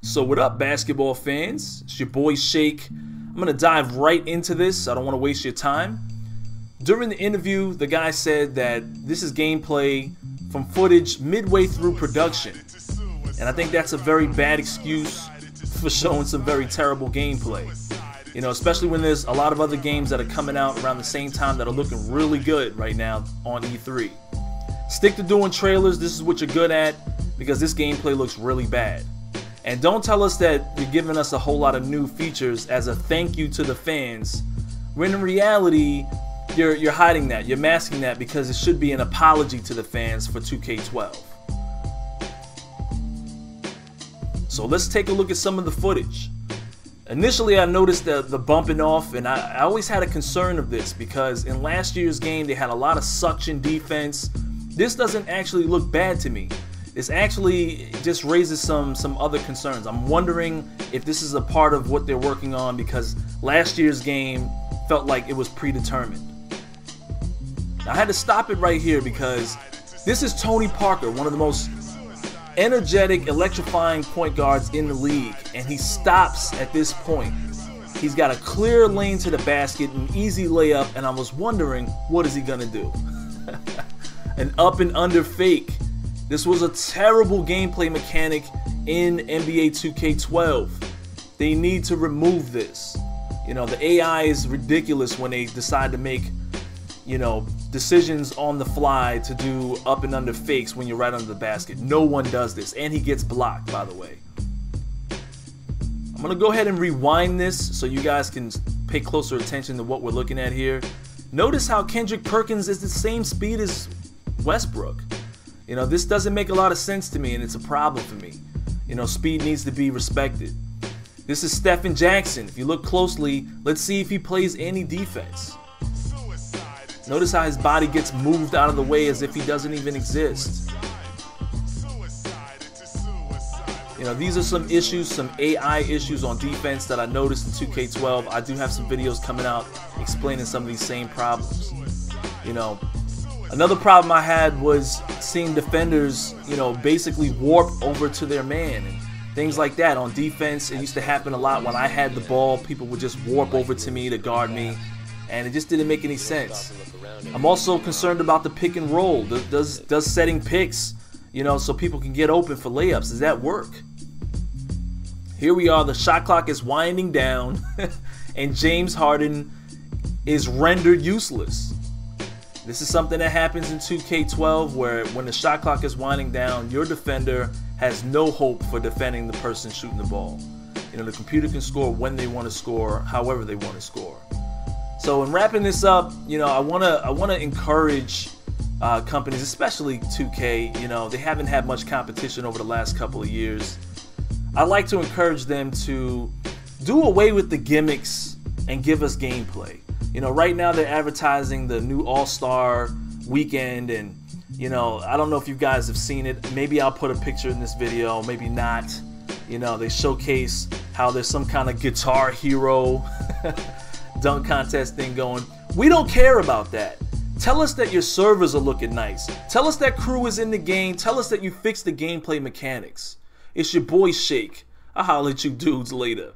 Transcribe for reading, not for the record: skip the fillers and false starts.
So what up, basketball fans? It's your boy Shake. I'm going to dive right into this. I don't want to waste your time. During the interview, the guy said that this is gameplay from footage midway through production. And I think that's a very bad excuse for showing some very terrible gameplay. You know, especially when there's a lot of other games that are coming out around the same time that are looking really good right now on E3. Stick to doing trailers. This is what you're good at, because this gameplay looks really bad. And don't tell us that you're giving us a whole lot of new features as a thank you to the fans, when in reality, you're hiding that. You're masking that because it should be an apology to the fans for 2K12. So let's take a look at some of the footage. Initially, I noticed the bumping off, and I always had a concern of this because in last year's game, they had a lot of suction defense. This doesn't actually look bad to me. This actually just raises some other concerns. I'm wondering if this is a part of what they're working on, because last year's game felt like it was predetermined. Now, I had to stop it right here because this is Tony Parker, one of the most energetic, electrifying point guards in the league, and he stops at this point. He's got a clear lane to the basket, an easy layup, and I was wondering, what is he gonna do? An up and under fake. This was a terrible gameplay mechanic in NBA 2K12. They need to remove this. You know, the AI is ridiculous when they decide to make, you know, decisions on the fly to do up and under fakes when you're right under the basket. No one does this, and he gets blocked, by the way. I'm gonna go ahead and rewind this so you guys can pay closer attention to what we're looking at here. Notice how Kendrick Perkins is the same speed as Westbrook. You know, this doesn't make a lot of sense to me, and it's a problem for me. You know, speed needs to be respected. This is Stephen Jackson. If you look closely, let's see if he plays any defense. Notice how his body gets moved out of the way as if he doesn't even exist. You know, these are some issues, some AI issues on defense that I noticed in 2K12. I do have some videos coming out explaining some of these same problems. You know, another problem I had was seeing defenders, you know, basically warp over to their man and things like that on defense. It used to happen a lot when I had the ball. People would just warp over to me to guard me, and it just didn't make any sense. I'm also concerned about the pick and roll. Does setting picks, you know, so people can get open for layups, does that work? Here we are, the shot clock is winding down and James Harden is rendered useless. This is something that happens in 2K12 where when the shot clock is winding down, your defender has no hope for defending the person shooting the ball. You know, the computer can score when they want to score, however they want to score. So in wrapping this up, you know, I wanna encourage companies, especially 2K. You know, they haven't had much competition over the last couple of years. I like to encourage them to do away with the gimmicks and give us gameplay. You know, right now they're advertising the new All-Star weekend, and you know, I don't know if you guys have seen it. Maybe I'll put a picture in this video, maybe not. You know, they showcase how there's some kind of guitar hero dunk contest thing going. We don't care about that. Tell us that your servers are looking nice. Tell us that crew is in the game. Tell us that you fixed the gameplay mechanics. It's your boy Shake. I'll holler at you dudes later.